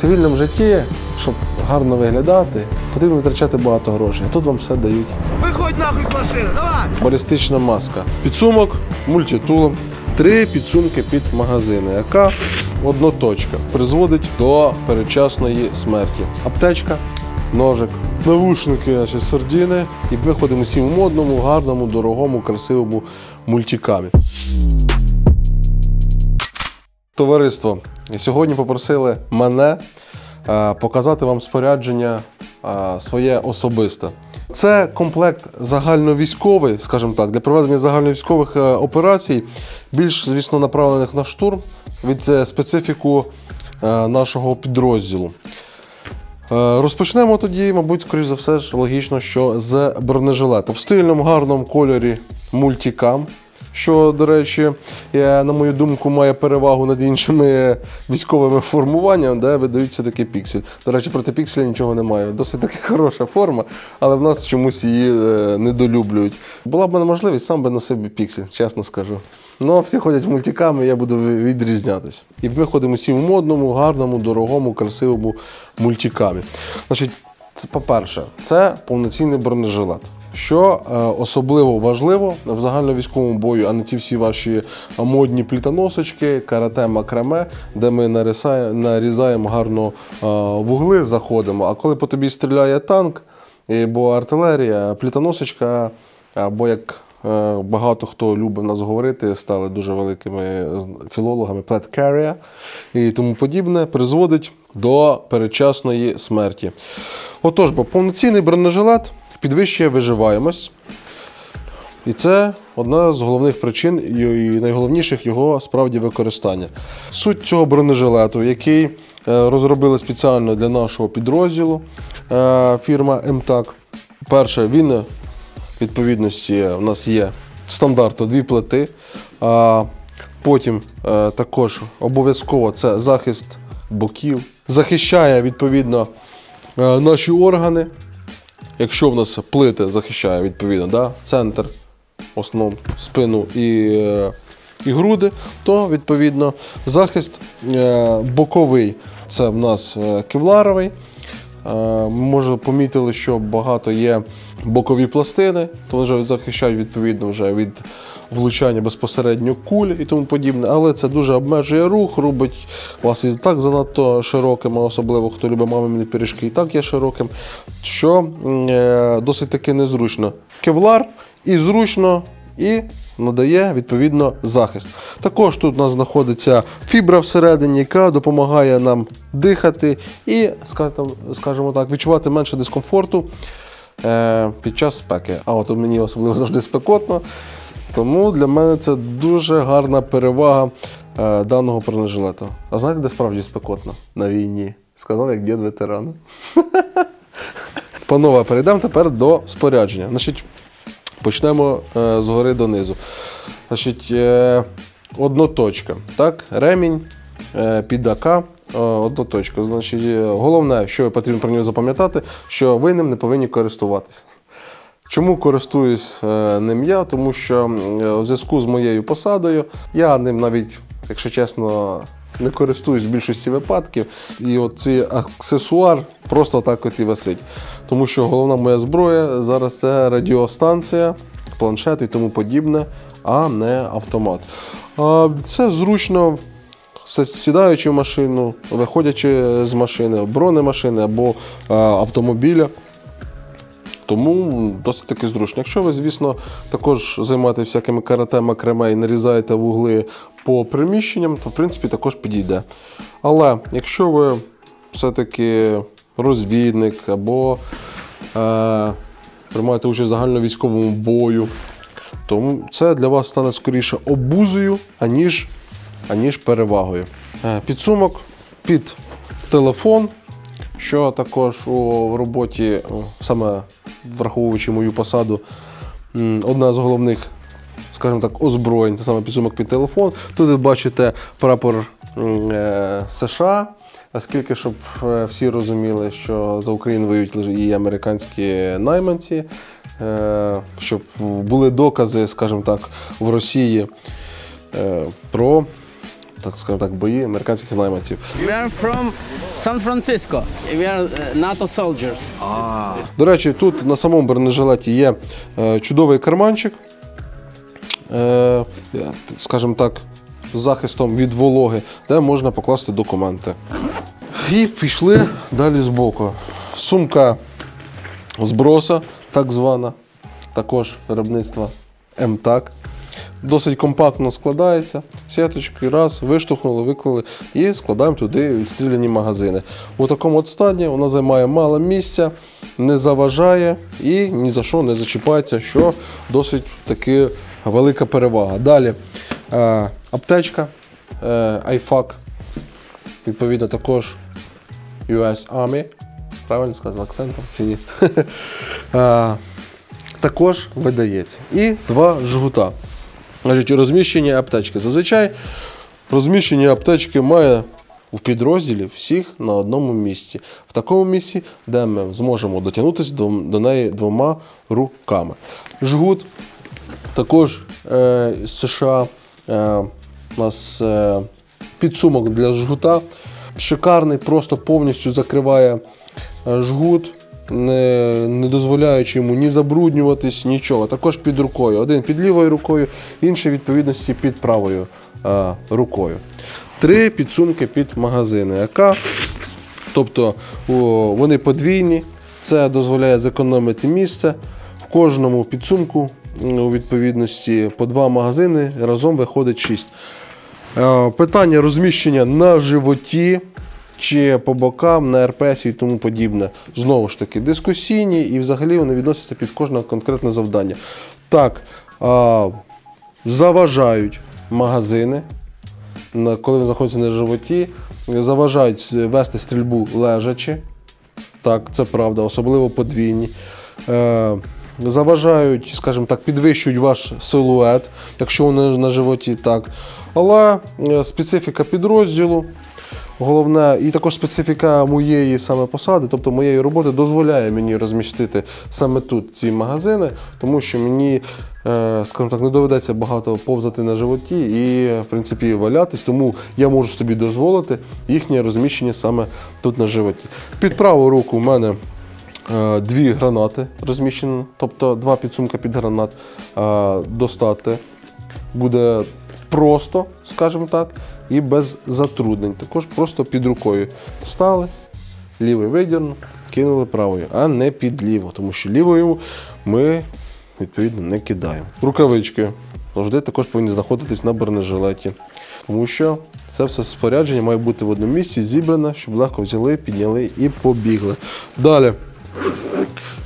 В цивільному житті, щоб гарно виглядати, потрібно витрачати багато грошей. А тут вам все дають. Виходь нахуй з машини, давай! Балістична маска. Підсумок мультитулом. 3 підсумки під магазини, яка одноточка призводить до передчасної смерті. Аптечка, ножик, навушники, наші сардіни. І виходимо всі в модному, гарному, дорогому, красивому мультикамі. Товариство, сьогодні попросили мене показати вам спорядження своє особисте. Це комплект загальновійськовий, скажімо так, для проведення загальновійськових операцій, більш, звісно, направлених на штурм від специфіку нашого підрозділу. Розпочнемо тоді, мабуть, скоріш за все ж, логічно, що з бронежилету. В стильному, гарному кольорі мультикам, що, до речі, на мою думку, має перевагу над іншими військовими формуваннями, де видаються такий піксель. До речі, проти пікселя нічого немає. Досить таки хороша форма, але в нас чомусь її недолюблюють. Була б мене можливість, сам би носив піксель, чесно скажу. Ну, всі ходять в мультиками, я буду відрізнятися. І ми ходимо всі в модному, гарному, дорогому, красивому мультикамі. Значить, по-перше, це повноцінний бронежилет. Що особливо важливо в загальновійськовому бою, а не ті всі ваші модні плітоносочки, карате-макраме, де ми нарізаємо гарно вугли, заходимо. А коли по тобі стріляє танк або артилерія, плітоносочка, або як багато хто любить нас говорити, стали дуже великими філологами, flat carrier і тому подібне, призводить до передчасної смерті. Отож, бо повноцінний бронежилет підвищує виживаємость. І це одна з головних причин і найголовніших його справді використання. Суть цього бронежилету, який розробили спеціально для нашого підрозділу фірма МТАК. Перше, він в відповідності у нас є стандартно 2 плити. Потім також обов'язково це захист боків. Захищає відповідно наші органи. Якщо в нас плити захищає, відповідно, да, центр, основну, спину і груди, то, відповідно, захист боковий. Це в нас кевларовий. Може, помітили, що багато є бокові пластини, то вже захищають, відповідно, вже від влучання безпосередньо куль і тому подібне. Але це дуже обмежує рух, робить вас і так занадто широким, а особливо, хто любить мамині пиріжки, і так є широким, що досить таки незручно. Кевлар і зручно, і надає, відповідно, захист. Також тут у нас знаходиться фібра всередині, яка допомагає нам дихати і, скажімо так, відчувати менше дискомфорту під час спеки. А от мені особливо завжди спекотно, тому для мене це дуже гарна перевага даного бронежилета. А знаєте, де справді спекотно? На війні. Сказав, як дід ветеран. Панове, перейдемо тепер до спорядження. Значить, почнемо згори донизу. Значить, одноточка. Так? Ремінь під АК, одноточка. Значить, головне, що потрібно про нього запам'ятати, що ви ним не повинні користуватися. Чому користуюсь ним я? Тому що у зв'язку з моєю посадою я ним навіть, якщо чесно, не користуюсь в більшості випадків. І оцей аксесуар просто так от і висить. Тому що головна моя зброя зараз це радіостанція, планшет і тому подібне, а не автомат. Це зручно, сідаючи в машину, виходячи з машини, бронемашини або автомобіля. Тому досить таки зручно. Якщо ви, звісно, також займаєтеся всякими карате-макраме і нарізаєте вугли по приміщенням, то, в принципі, також підійде. Але якщо ви все-таки розвідник або приймаєте участь в загальновійськовому бою, то це для вас стане скоріше обузою, аніж перевагою. Підсумок під телефон, що також у роботі, саме враховуючи мою посаду, одна з головних, скажімо так, озброєнь, це саме підсумок під телефон. Тут ви бачите прапор США, оскільки, щоб всі розуміли, що за Україну воюють і американські найманці, щоб були докази, скажімо так, в Росії про так скажемо так, бої американських найманців. We are from San Francisco. We are NATO soldiers. До речі, тут на самому бронежилеті є чудовий карманчик, скажімо так, з захистом від вологи, де можна покласти документи. І пішли далі збоку. Сумка з броса, так звана, також виробництва МТАК. Досить компактно складається, сіточки, раз, виштовхнули, виклали і складаємо туди відстріляні магазини. У такому от стані вона займає мало місця, не заважає і ні за що не зачіпається, що досить таки велика перевага. Далі аптечка, IFAK, відповідно також US Army, правильно сказав акцентом чи ні? Також видається. І два жгута. Значить, розміщення аптечки. Зазвичай розміщення аптечки має в підрозділі всіх на одному місці. В такому місці, де ми зможемо дотягнутися до неї двома руками. Жгут також з США. У нас підсумок для жгута. Шикарний, просто повністю закриває жгут, не дозволяючи йому ні забруднюватись, нічого. Також під рукою. Один під лівою рукою, інший, відповідності, під правою рукою. 3 підсумки під магазини АК. Тобто вони подвійні. Це дозволяє зекономити місце. В кожному підсумку у відповідності по 2 магазини, разом виходить 6. Питання розміщення на животі чи по бокам, на РПС і тому подібне. Знову ж таки, дискусійні і взагалі вони відносяться під кожне конкретне завдання. Так, заважають магазини, коли ви знаходитеся на животі, заважають вести стрільбу лежачи. Так, це правда, особливо подвійні. Заважають, скажімо так, підвищують ваш силует, якщо вони на животі, так. Але специфіка підрозділу, головне, і також специфіка моєї саме посади, тобто моєї роботи, дозволяє мені розмістити саме тут ці магазини, тому що мені, скажімо так, не доведеться багато повзати на животі і, в принципі, валятись, тому я можу собі дозволити їхнє розміщення саме тут на животі. Під праву руку в мене 2 гранати розміщені, тобто 2 підсумка під гранат. Достати буде просто, скажімо так, і без затруднень. Також просто під рукою стали, лівий видірнув, кинули правою, а не під ліву, тому що лівою ми, відповідно, не кидаємо. Рукавички завжди також повинні знаходитись на бронежилеті, тому що це все спорядження має бути в одному місці, зібране, щоб легко взяли, підняли і побігли. Далі.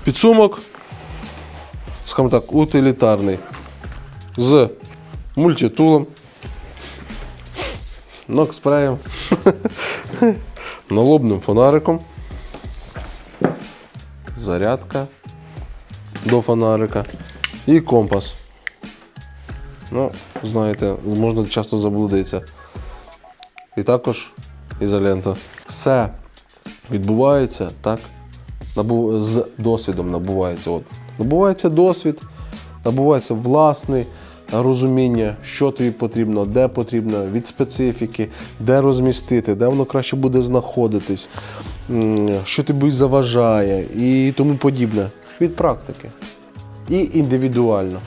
Підсумок, скажімо так, утилітарний, з мультитулом, нокспреєм, налобним фонариком, зарядка до фонарика і компас. Ну, знаєте, можна часто заблудитися. І також ізолента. Все відбувається так. З досвідом набувається. Набувається досвід, набувається власне розуміння, що тобі потрібно, де потрібно, від специфіки, де розмістити, де воно краще буде знаходитись, що тобі заважає і тому подібне. Від практики. І індивідуально.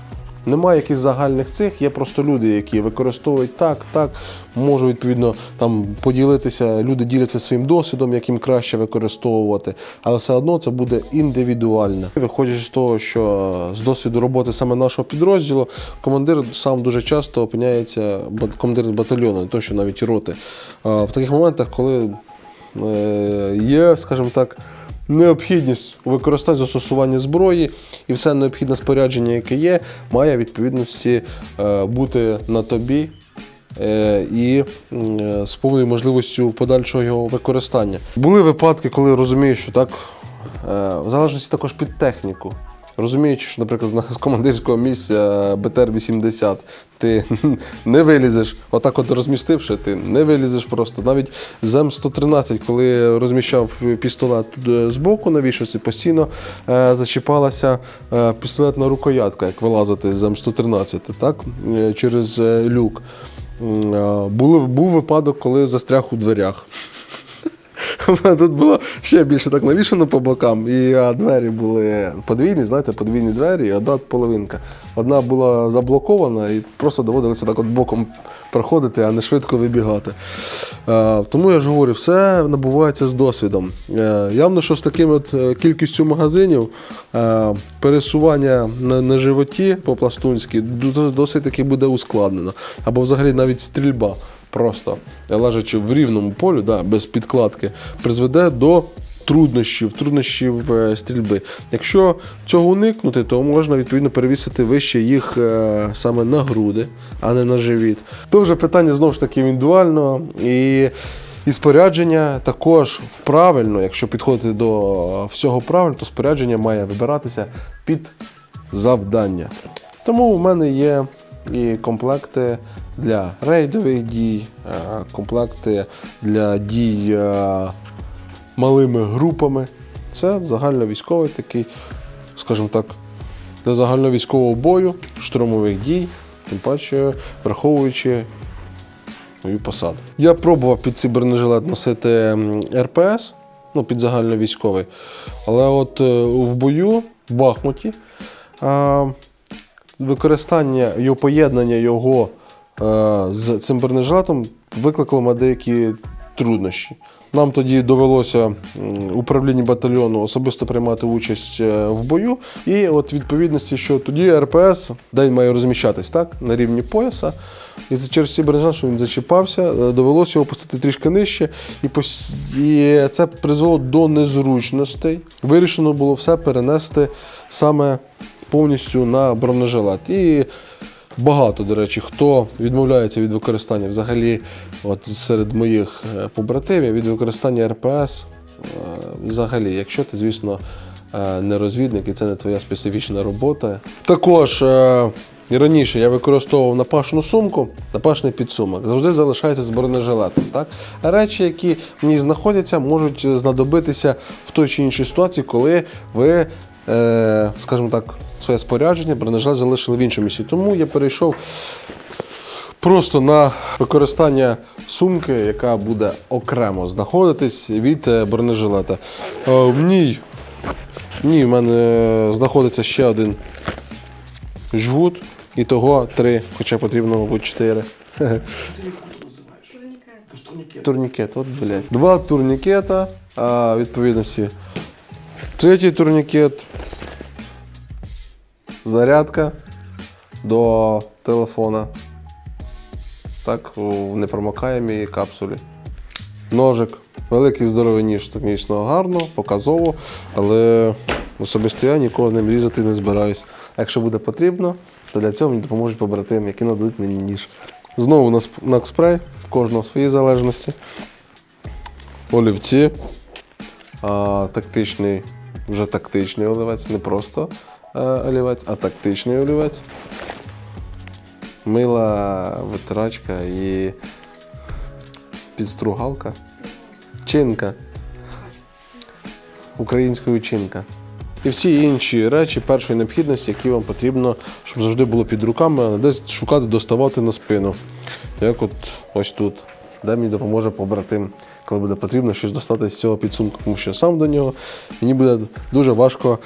Немає якихось загальних цих, є просто люди, які використовують так, можуть відповідно там поділитися, люди діляться своїм досвідом, як їм краще використовувати, але все одно це буде індивідуально. Виходячи з того, що з досвіду роботи саме нашого підрозділу, командир сам дуже часто опиняється, командир батальйону, не то що навіть і роти, в таких моментах, коли є, скажімо так, необхідність у використанні застосування зброї і все необхідне спорядження, яке є, має відповідності бути на тобі і з повною можливістю подальшого його використання. Були випадки, коли розумієш, що так, в залежності також під техніку. Розуміючи, що, наприклад, з командирського місця БТР-80 ти не вилізеш, отак от розмістивши, ти не вилізеш просто. Навіть з М113, коли розміщав пістолет збоку на вішалці, постійно зачіпалася пістолетна рукоятка, як вилазити з М113, так, через люк. Був випадок, коли застряг у дверях. Тут було ще більше так навішано по бокам, і двері були подвійні, знаєте, подвійні двері, і одна половинка. Одна була заблокована, і просто доводилося так от боком проходити, а не швидко вибігати. Тому я ж говорю, все набувається з досвідом. Явно, що з таким от кількістю магазинів пересування на животі по-пластунськи досить таки буде ускладнено. Або взагалі навіть стрільба. Просто лежачи в рівному полі, да, без підкладки, призведе до труднощів стрільби. Якщо цього уникнути, то можна відповідно перевісити вище їх саме на груди, а не на живіт. То вже питання знову ж таки індивідуально, і спорядження також правильно, якщо підходити до всього правильно, то спорядження має вибиратися під завдання. Тому у мене є і комплекти для рейдових дій, комплекти для дій малими групами. Це загальновійськовий такий, скажімо так, для загальновійськового бою, штурмових дій, тим паче враховуючи мою посаду. Я пробував під цей бронежилет носити РПС, ну, під загальновійськовий, але от в бою, в Бахмуті, використання його, поєднання його з цим бронежилетом викликало мене деякі труднощі. Нам тоді довелося управлінні батальйону особисто приймати участь в бою. І от відповідності, що тоді РПС день має розміщатись так, на рівні пояса. І через цей бронежилет, що він зачіпався, довелося його опустити трішки нижче. І це призвело до незручностей. Вирішено було все перенести саме повністю на бронежилет. І багато, до речі, хто відмовляється від використання взагалі, от серед моїх побратимів, від використання РПС взагалі, якщо ти, звісно, не розвідник і це не твоя специфічна робота. Також і раніше я використовував напашну сумку, напашний підсумок. Завжди залишається з бронежилетом. Так? А речі, які в ній знаходяться, можуть знадобитися в той чи іншій ситуації, коли ви, скажімо так, своє спорядження, бронежилет залишили в іншому місці. Тому я перейшов просто на використання сумки, яка буде окремо знаходитись від бронежилета. В ній в мене знаходиться ще один жгут, і того 3, хоча потрібно, мабуть, 4. Турнікет, от, блядь. 2 турнікета, відповідності. 3-й турнікет. Зарядка до телефона. Так, в непромокаємій капсулі. Ножик. Великий здоровий ніж, так дійсно гарно, показово, але особисто я нікого ним різати не збираюсь. А якщо буде потрібно, то для цього мені допоможуть побратими, які нададуть мені ніж. Знову накспрей, в кожного свої залежності. Олівці. Тактичний, вже тактичний олівець, не просто олівець, а тактичний олівець. Мила, витирачка і підстругалка. Чинка. Українською чинка. І всі інші речі першої необхідності, які вам потрібно, щоб завжди було під руками, а не десь шукати, доставати на спину. Як от ось тут, де мені допоможе побратим, коли буде потрібно щось достати з цього підсумку, тому що сам до нього мені буде дуже важко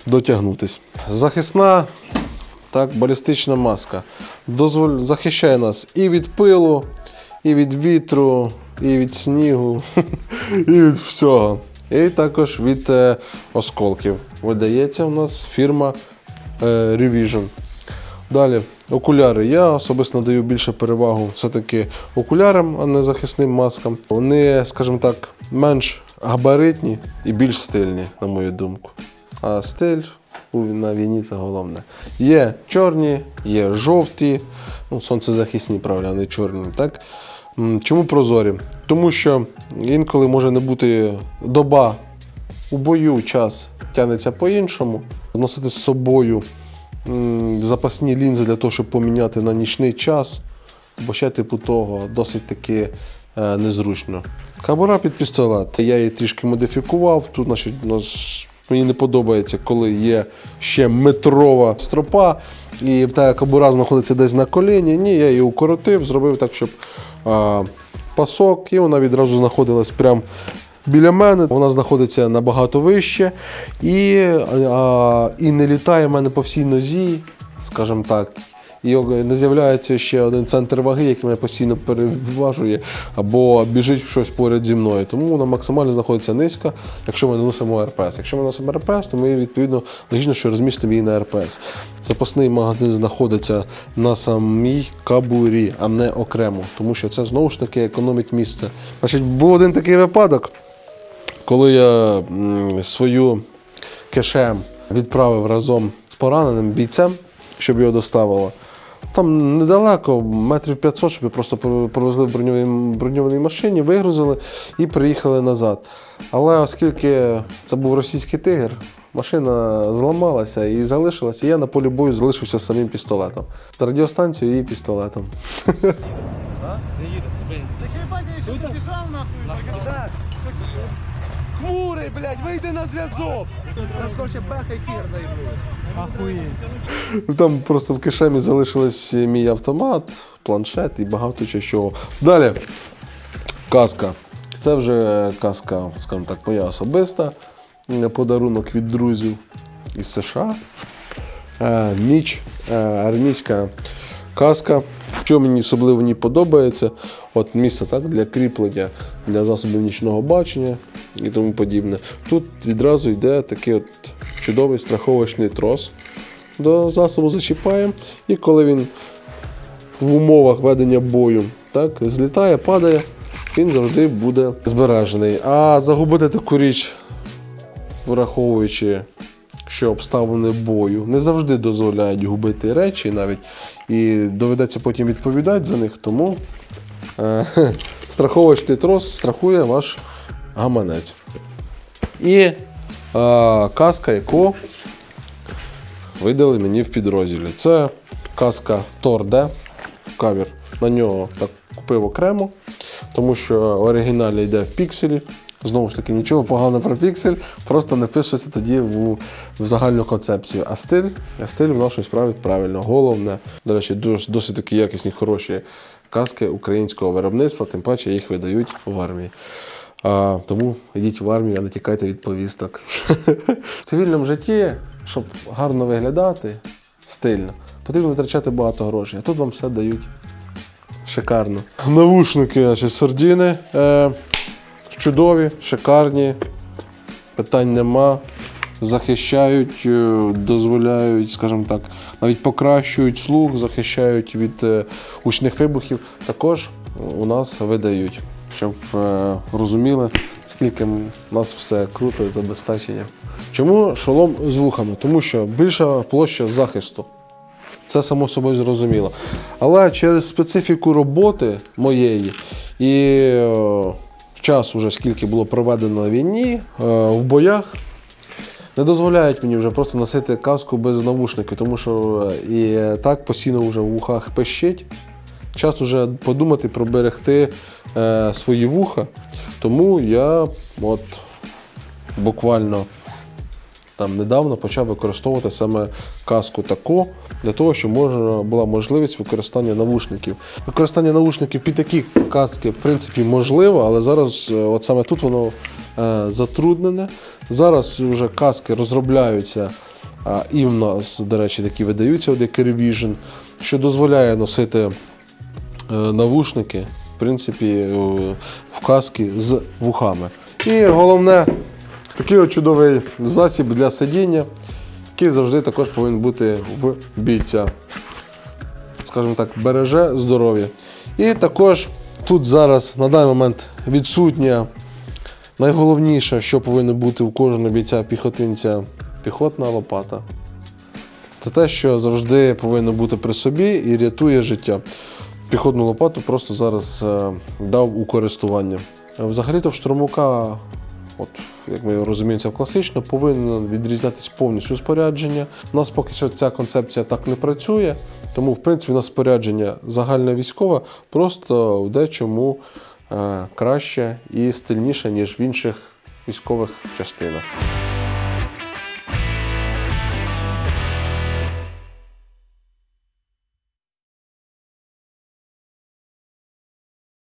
дотягнутись. Захисна, так, балістична маска захищає нас і від пилу, і від вітру, і від снігу, і від всього. І також від осколків. Видається у нас фірма Revision. Далі, окуляри. Я особисто надаю більше перевагу все-таки окулярам, а не захисним маскам. Вони, скажімо так, менш габаритні і більш стильні, на мою думку. А стиль на війні це головне. Є чорні, є жовті, ну, сонцезахисні, правильно, а не чорні. Так? Чому прозорі? Тому що інколи може не бути доба у бою, час тягнеться по-іншому. Носити з собою запасні лінзи для того, щоб поміняти на нічний час, бо ще типу того досить таки незручно. Кобура під пістолет. Я її трішки модифікував. Тут, значить, мені не подобається, коли є ще метрова стропа, і та кобура знаходиться десь на коліні. Ні, я її укоротив, зробив так, щоб пасок, і вона відразу знаходилась прямо біля мене. Вона знаходиться набагато вище і не літає в мене по всій нозі, скажімо так. І не з'являється ще один центр ваги, який мене постійно переважує або біжить щось поряд зі мною. Тому вона максимально знаходиться низько, якщо ми носимо РПС. Якщо ми носимо РПС, то ми, відповідно, логічно, що розмістимо її на РПС. Запасний магазин знаходиться на самій кобурі, а не окремо, тому що це, знову ж таки, економить місце. Значить, був один такий випадок, коли я свою кешем відправив разом з пораненим бійцем, щоб його доставило. Там недалеко, метрів 500, щоб просто провезли в броньованій машині, вигрузили і приїхали назад. Але оскільки це був російський тигр, машина зламалася і залишилася, і я на полі бою залишився з самим пістолетом. Радіостанцією і пістолетом. Хмурий, блядь, вийди на зв'язок. Нас, короче, бехай кір наїбуєш. Там просто в кишемі залишилось мій автомат, планшет і багато чого. Далі. Каска. Це вже каска, скажімо так, моя особиста. Подарунок від друзів із США. Ніч, армійська каска. Що мені особливо не подобається, от місце так, для кріплення, для засобів нічного бачення і тому подібне. Тут відразу йде такий от чудовий страховочний трос. До засобу зачіпаємо, і коли він в умовах ведення бою так, злітає, падає, він завжди буде збережений. А загубити таку річ, враховуючи, що обставини бою не завжди дозволяють губити речі навіть, і доведеться потім відповідати за них, тому страховочний трос страхує ваш гаманець. І каска, яку видали мені в підрозділі. Це каска Tor-D, кавер. На нього так купив окремо, тому що в оригіналі йде в пікселі. Знову ж таки, нічого поганого про піксель, просто не пишеться тоді в загальну концепцію. А стиль в нашій справі правильно. Головне, до речі, досить такі якісні, хороші каски українського виробництва, тим паче їх видають в армії. Тому йдіть в армію, а не тікайте від повісток. В цивільному житті, щоб гарно виглядати, стильно, потрібно витрачати багато грошей, а тут вам все дають шикарно. Навушники, значить, Сордіни. Чудові, шикарні, питань нема, захищають, дозволяють, скажімо так, навіть покращують слух, захищають від гучних вибухів. Також у нас видають, щоб розуміли, скільки у нас все круто, забезпечення. Чому шолом з вухами? Тому що більша площа захисту. Це само собою зрозуміло. Але через специфіку роботи моєї і час уже скільки було проведено на війні, в боях, не дозволяють мені вже просто носити каску без навушників, тому що і так постійно вже в вухах пищить. Час вже подумати, проберегти свої вуха. Тому я от буквально там недавно почав використовувати саме каску таку, для того, щоб була можливість використання навушників. Використання навушників під такі каски, в принципі, можливо, але зараз от саме тут воно затруднене. Зараз вже каски розробляються, і в нас, до речі, такі видаються, от як Revision, що дозволяє носити навушники, в принципі, в каски з вухами. І головне, такий от чудовий засіб для сидіння, який завжди також повинен бути в бійця. Скажімо так, береже здоров'я. І також тут зараз на даний момент відсутня найголовніше, що повинно бути у кожного бійця-піхотинця – піхотна лопата. Це те, що завжди повинно бути при собі і рятує життя. Піхотну лопату просто зараз дав у користування. Взагалі-то в штурмовика, от, як ми розуміємо, це класично, повинно відрізнятися повністю спорядження. У нас поки що ця концепція так не працює, тому в принципі у нас спорядження загальне військове, просто в дечому краще і стильніше, ніж в інших військових частинах.